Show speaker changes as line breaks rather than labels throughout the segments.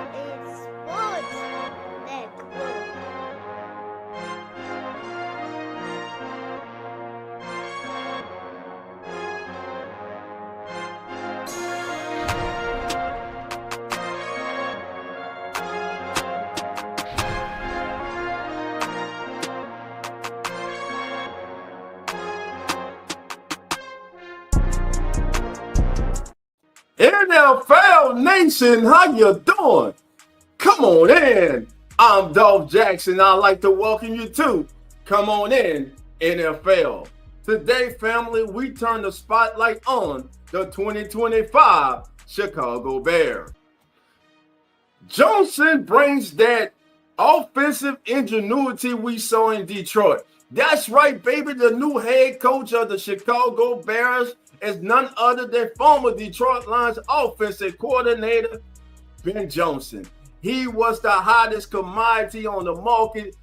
is Sports Network.
NFL Nation, how you doing? Come on in. I'm Dolph Jackson. I'd like to welcome you to Come On In NFL. Today, family, we turn the spotlight on the 2025 Chicago Bears. Johnson brings that offensive ingenuity we saw in Detroit. That's right, baby. The new head coach of the Chicago Bears is none other than former Detroit Lions offensive coordinator, Ben Johnson. He was the hottest commodity on the market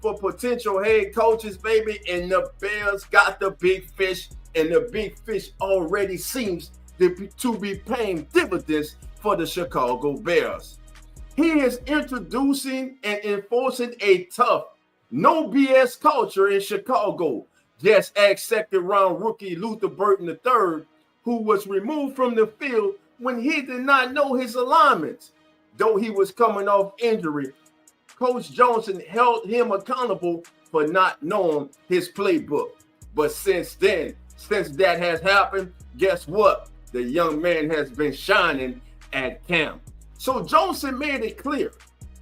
for potential head coaches, baby, and the Bears got the big fish, and the big fish already seems to be paying dividends for the Chicago Bears. He is introducing and enforcing a tough, no BS culture in Chicago. Just ask second-round rookie Luther Burton III, who was removed from the field when he did not know his alignments. Though he was coming off injury, Coach Johnson held him accountable for not knowing his playbook. But since then, since that has happened, guess what? The young man has been shining at camp. So Johnson made it clear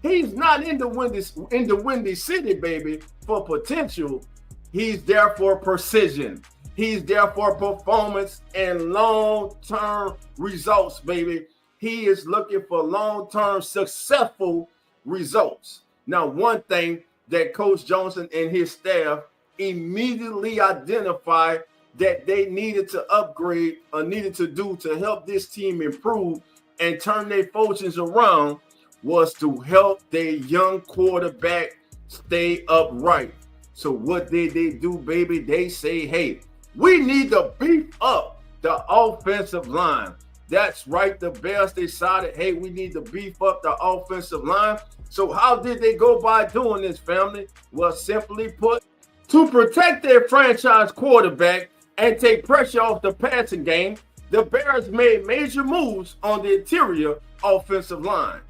he's not in the windy city, baby, for potential. He's there for precision. He's there for performance and long-term results, baby. He is looking for long-term successful results. Now, one thing that Coach Johnson and his staff immediately identified that they needed to upgrade or needed to do to help this team improve and turn their fortunes around was to help their young quarterback stay upright. So what did they do, baby? They say, hey, we need to beef up the offensive line. That's right. The Bears decided, hey, we need to beef up the offensive line. So how did they go by doing this, family? Well, simply put, to protect their franchise quarterback and take pressure off the passing game, the Bears made major moves on the interior offensive line.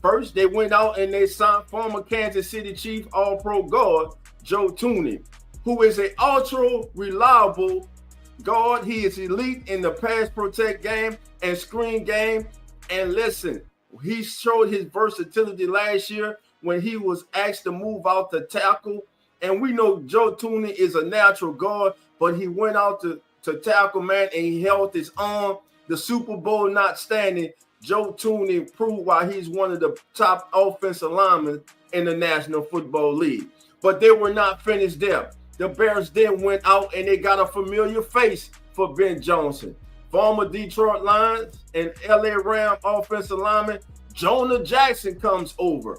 First, they went out and they signed former Kansas City Chief All-Pro guard Joe Thuney, who is an ultra reliable guard. He is elite in the pass protect game and screen game. And listen, he showed his versatility last year when he was asked to move out to tackle. And we know Joe Thuney is a natural guard, but he went out to tackle, man, and he held his own. The Super Bowl notwithstanding, Joe Thuney proved why he's one of the top offensive linemen in the National Football League. But they were not finished there. The Bears then went out and they got a familiar face for Ben Johnson. Former Detroit Lions and LA Rams offensive lineman Jonah Jackson comes over.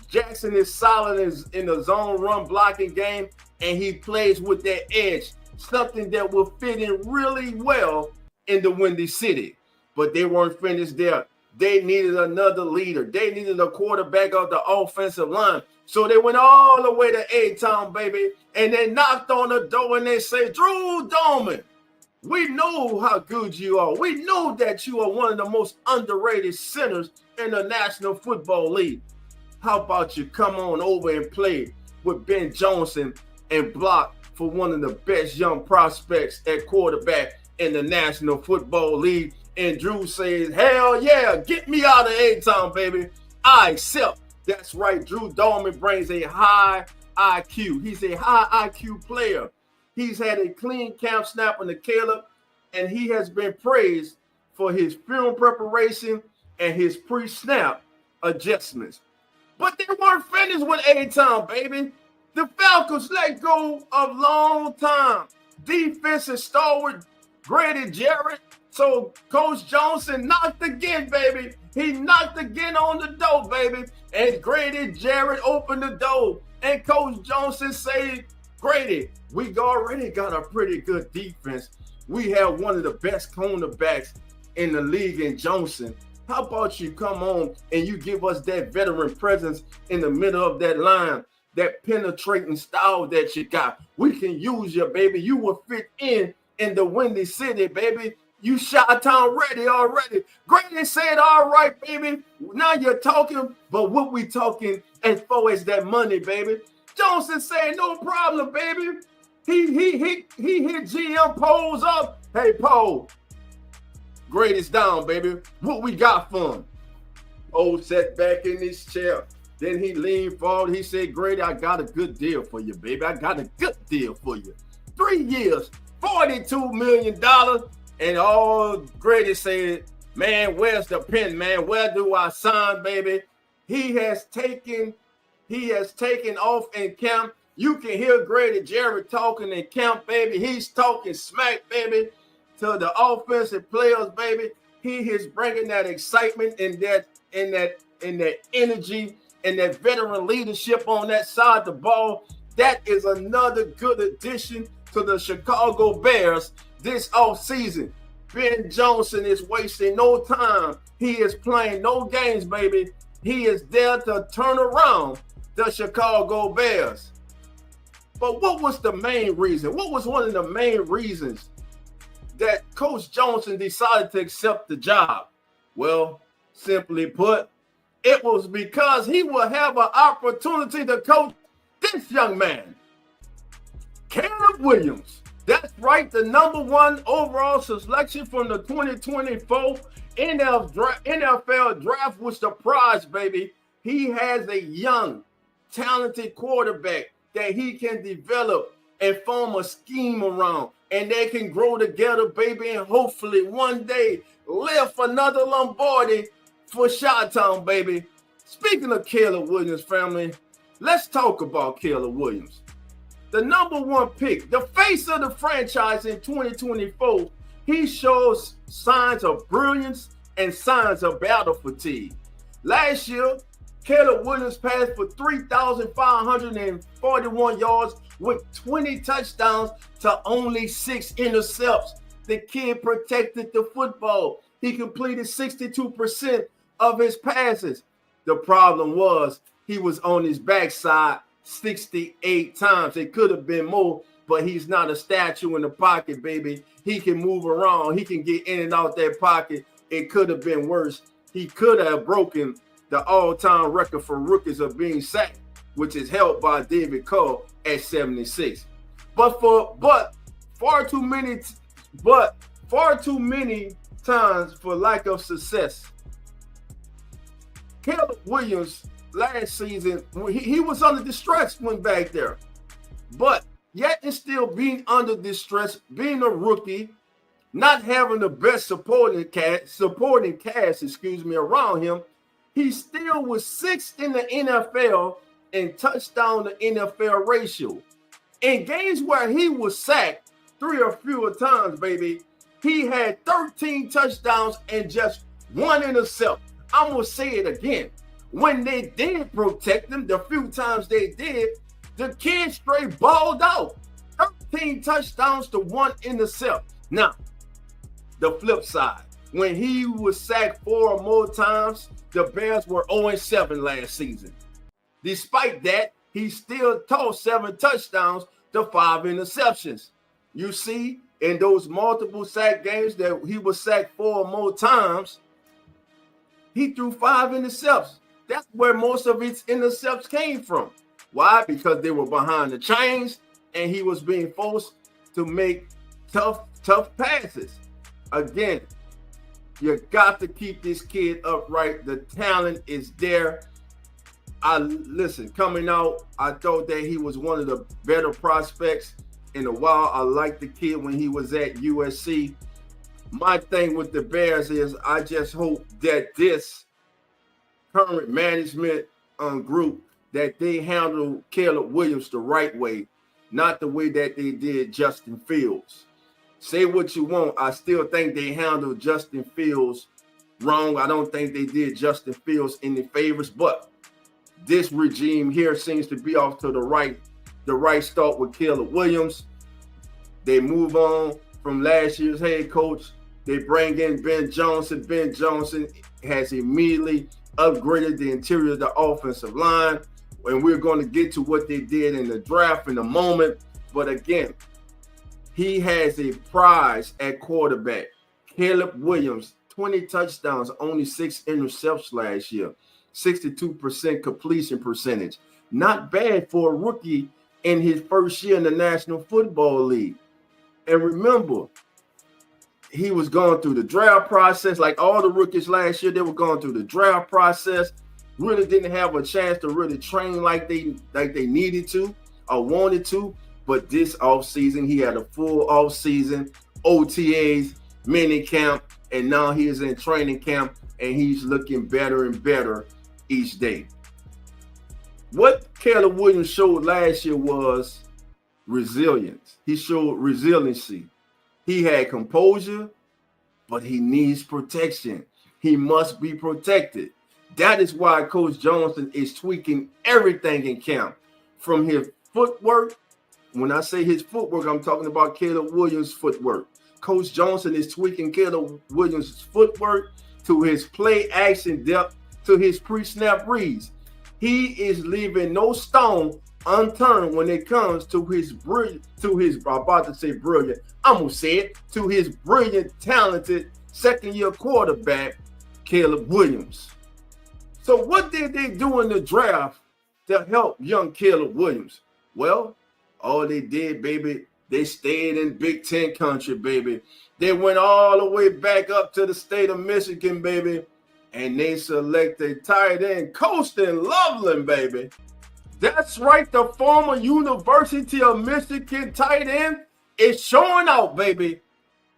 Jackson is solid in the zone run blocking game, and he plays with that edge, something that will fit in really well in the Windy City. But they weren't finished there. They needed another leader. They needed a quarterback of the offensive line. So they went all the way to A-Town, baby, and they knocked on the door and they say, Drew Dolman, we know how good you are. We know that you are one of the most underrated centers in the National Football League. How about you come on over and play with Ben Johnson and block for one of the best young prospects at quarterback in the National Football League? And Drew says, hell yeah, get me out of A-Town, baby. I accept. That's right. Drew Dolman brings a high IQ. He's a high IQ player. He's had a clean camp snap on the Caleb, and he has been praised for his film preparation and his pre-snap adjustments. But they weren't finished with A-Town, baby. The Falcons let go of long-time defensive stalwart Grady Jarrett. So Coach Johnson knocked again, baby. He knocked again on the door, baby. And Grady Jarrett opened the door. And Coach Johnson said, Grady, we already got a pretty good defense. We have one of the best cornerbacks in the league in Johnson. How about you come on and you give us that veteran presence in the middle of that line, that penetrating style that you got? We can use you, baby. You will fit in the Windy City, baby. You Chi-Town ready already. Grady said, all right, baby. Now you're talking, but what we talking as far as that money, baby? Johnson said, no problem, baby. He hit GM Poles up. Hey, Pole, Grady's down, baby. What we got for him? Pole sat back in his chair. Then he leaned forward. He said, Grady, I got a good deal for you, baby. I got a good deal for you. 3 years, $42 million. And all Grady said, man, where's the pen, man? Where do I sign, baby? He has taken off in camp. You can hear Grady Jarrett talking in camp, baby. He's talking smack, baby, to the offensive players, baby. He is bringing that excitement and that energy and that veteran leadership on that side of the ball. That is another good addition to the Chicago Bears this offseason. Ben Johnson is wasting no time. He is playing no games, baby. He is there to turn around the Chicago Bears. But what was the main reason? What was one of the main reasons that Coach Johnson decided to accept the job? Well, simply put, it was because he will have an opportunity to coach this young man, Caleb Williams. That's right, the #1 overall selection from the 2024 NFL draft was the prize, baby. He has a young, talented quarterback that he can develop and form a scheme around, and they can grow together, baby, and hopefully one day lift another Lombardi for Chi-Town, baby. Speaking of Caleb Williams, family, let's talk about Caleb Williams. The #1 pick, the face of the franchise in 2024, he shows signs of brilliance and signs of battle fatigue. Last year, Caleb Williams passed for 3,541 yards with 20 touchdowns to only 6 intercepts. The kid protected the football. He completed 62% of his passes. The problem was he was on his backside 68 times. It could have been more, but he's not a statue in the pocket, baby. He can move around. He can get in and out that pocket. It could have been worse. He could have broken the all-time record for rookies of being sacked, which is held by David Cole at 76. But far too many times for lack of success. Caleb Williams last season, he was under distress when back there. But yet and still being under distress, being a rookie, not having the best supporting cast, around him, he still was 6th in the NFL in touchdown to NFL ratio. In games where he was sacked 3 or fewer times, baby, he had 13 touchdowns and just 1 interception. I'm going to say it again. When they did protect him, the few times they did, the kid straight balled out. 13 touchdowns to 1 intercept. Now, the flip side, when he was sacked 4 or more times, the Bears were 0-7 last season. Despite that, he still tossed 7 touchdowns to 5 interceptions. You see, in those multiple sack games that he was sacked 4 or more times, he threw 5 interceptions. That's where most of his intercepts came from. Why? Because they were behind the chains and he was being forced to make tough passes. Again, you got to keep this kid upright. The talent is there. Coming out, I thought that he was one of the better prospects in a while. I liked the kid when he was at USC. My thing with the Bears is I just hope that this current management group, that they handle Caleb Williams the right way, not the way that they did Justin Fields. Say what you want. I still think they handled Justin Fields wrong. I don't think they did Justin Fields any favors, but this regime here seems to be off to the right start with Caleb Williams. They move on from last year's head coach They bring in Ben Johnson. Ben Johnson has immediately upgraded the interior of the offensive line. And we're going to get to what they did in the draft in a moment. But again, he has a prize at quarterback. Caleb Williams, 20 touchdowns, only 6 interceptions last year, 62% completion percentage. Not bad for a rookie in his first year in the National Football League. And remember, he was going through the draft process. Like all the rookies last year, they were going through the draft process. Really didn't have a chance to really train like they needed to or wanted to. But this offseason, he had a full offseason, OTAs, mini camp, and now he is in training camp, and he's looking better and better each day. What Caleb Williams showed last year was resilience. He showed resiliency. He had composure, but he needs protection. He must be protected. That is why Coach Johnson is tweaking everything in camp, from his footwork. When I say his footwork, I'm talking about Caleb Williams' footwork. Coach Johnson is tweaking Caleb Williams' footwork to his play action depth, to his pre-snap reads. He is leaving no stone unturned when it comes to his brilliant, to his brilliant, talented second-year quarterback, Caleb Williams. So what did they do in the draft to help young Caleb Williams? Well, all they did, baby, they stayed in Big Ten country, baby. They went all the way back up to the state of Michigan, baby, and they selected tight end Colston Loveland, baby. That's right, the former University of Michigan tight end is showing out, baby.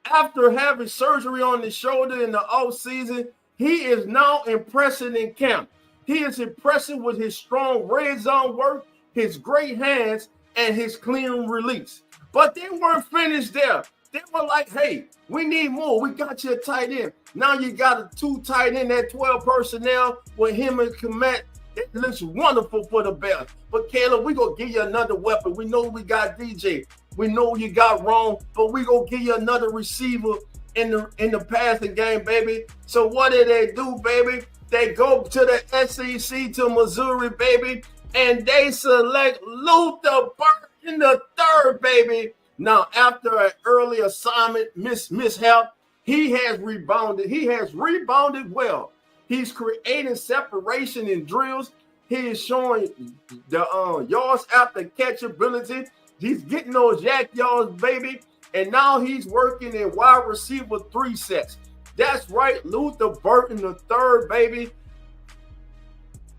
After having surgery on his shoulder in the offseason, he is now impressing in camp. He is impressing with his strong red zone work, his great hands, and his clean release. But they weren't finished there. They were like, hey, we need more. We got you a tight end. Now you got a 2 tight end at 12 personnel with him and Komet. It looks wonderful for the Bears. But Caleb, we gonna give you another weapon. We know we got DJ. We know you got Ron, but we gonna give you another receiver in the passing game, baby. So what did they do, baby? They go to the SEC, to Missouri, baby, and they select Luther Burton the third, baby. Now, after an early assignment mishap, he has rebounded. He has rebounded well. He's creating separation in drills. He is showing the yards after catch ability. He's getting those yak yards, baby. And now he's working in wide receiver 3 sets. That's right, Luther Burton the third, baby.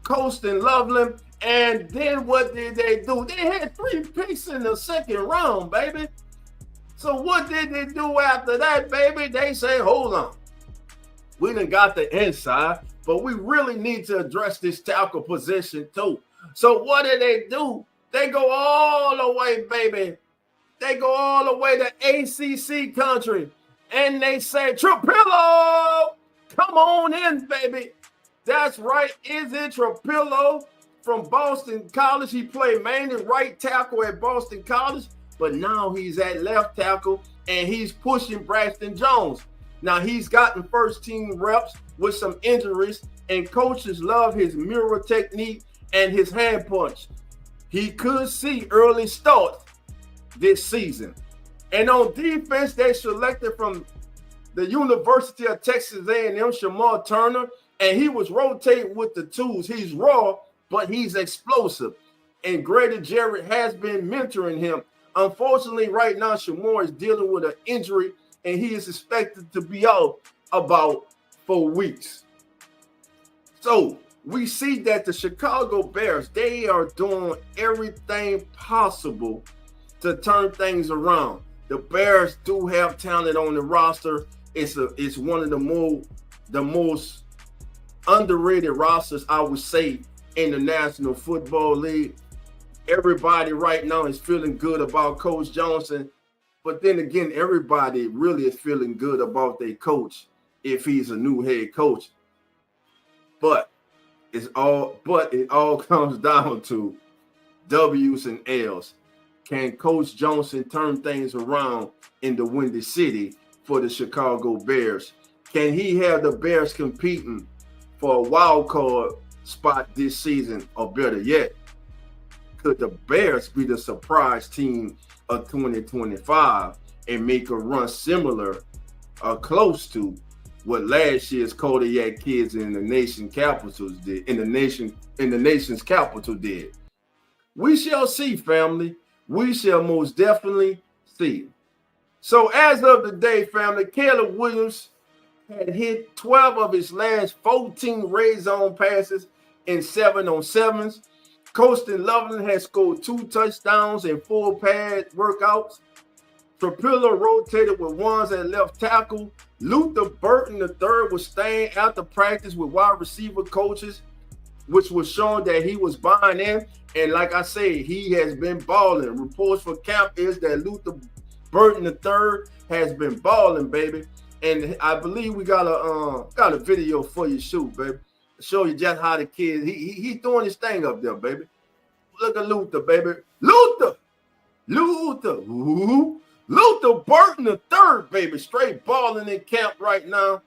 Colston Loveland. And then what did they do? They had 3 picks in the second round, baby. So what did they do after that, baby? They say, hold on. We done got the inside, but we really need to address this tackle position too. So what did they do? They go all the way, baby. They go all the way to ACC country. And they say, Trapillo, come on in, baby. That's right. Is it Trapillo from Boston College? He played mainly right tackle at Boston College, but now he's at left tackle and he's pushing Braxton Jones. Now he's gotten first team reps with some injuries, and coaches love his mirror technique and his hand punch. He could see early starts this season. And on defense, they selected from the University of Texas A&M, Shamar Turner, and he was rotating with the twos. He's raw, but he's explosive. And Grady Jarrett has been mentoring him. Unfortunately, right now, Shamar is dealing with an injury, and he is expected to be out about 4 weeks. So we see that the Chicago Bears, they are doing everything possible to turn things around. The Bears do have talent on the roster. It's one of the most underrated rosters, I would say, in the National Football League. Everybody right now is feeling good about Coach Johnson, but then again, everybody really is feeling good about their coach if he's a new head coach. But it all comes down to W's and L's. Can Coach Johnson turn things around in the Windy City for the Chicago Bears? Can he have the Bears competing for a wild card spot this season, or better yet, could the Bears be the surprise team of 2025 and make a run similar or close to what last year's Kodiak Kids in the nation capitals did, in the nation's capital did? We shall see, family. We shall most definitely see. So as of the day, family, Caleb Williams had hit 12 of his last 14 red zone passes in 7-on-7s. Colston Loveland has scored 2 touchdowns in full pad workouts. Trapillo rotated with ones at left tackle. Luther Burton III was staying after practice with wide receiver coaches, which was showing that he was buying in. And like I say, he has been balling. Reports for camp is that Luther Burton III has been balling, baby. And I believe we got a video for you, shoot, baby. Show you just how the kid, he's doing his thing up there, baby. Look at Luther, baby. Luther Burton III, baby. Straight balling in camp right now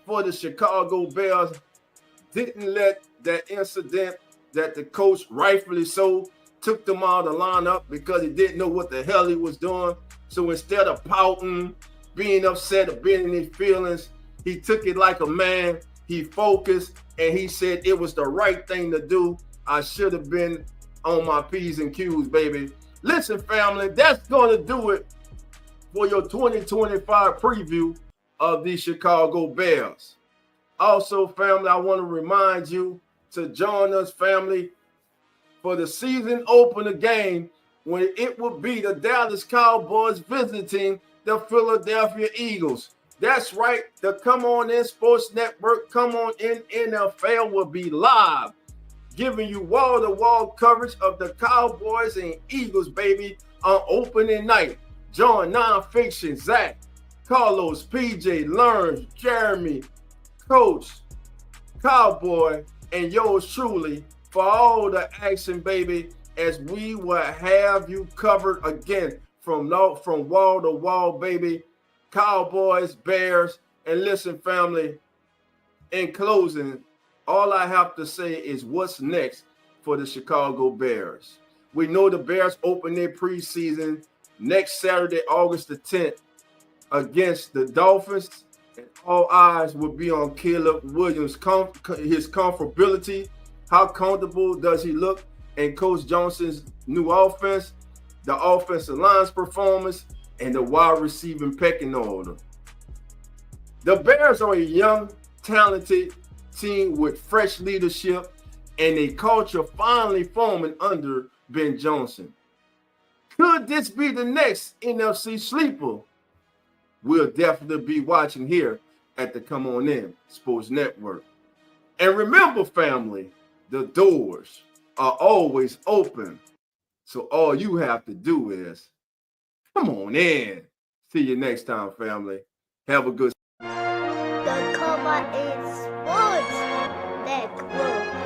for the Chicago Bears. Didn't let that incident that the coach, rightfully so, took them out of the lineup because he didn't know what the hell he was doing. So instead of pouting, being upset, or being in his feelings, he took it like a man. He focused, and he said it was the right thing to do. I should have been on my P's and Q's, baby. Listen, family, that's going to do it for your 2025 preview of the Chicago Bears. Also, family, I want to remind you to join us, family, for the season opener game when it will be the Dallas Cowboys visiting the Philadelphia Eagles. That's right. The Come On In Sports Network, Come On In NFL will be live, giving you wall-to-wall coverage of the Cowboys and Eagles, baby, on opening night. Join Nonfiction, Zach, Carlos, PJ, Learns, Jeremy, Coach, Cowboy, and yours truly for all the action, baby, as we will have you covered again from wall to wall, baby. Cowboys, Bears, and listen, family, in closing, all I have to say is what's next for the Chicago Bears. We know the Bears open their preseason next Saturday, August the 10th, against the Dolphins, and all eyes will be on Caleb Williams, his comfortability. How comfortable does he look in Coach Johnson's new offense, the offensive line's performance, and the wide receiving pecking order? The Bears are a young, talented team with fresh leadership and a culture finally forming under Ben Johnson. Could this be the next NFC sleeper? We'll definitely be watching here at the Come On In Sports Network. And remember, family, the doors are always open. So all you have to do is come on in. See you next time, family. Have a good
The Come On In Sports Network.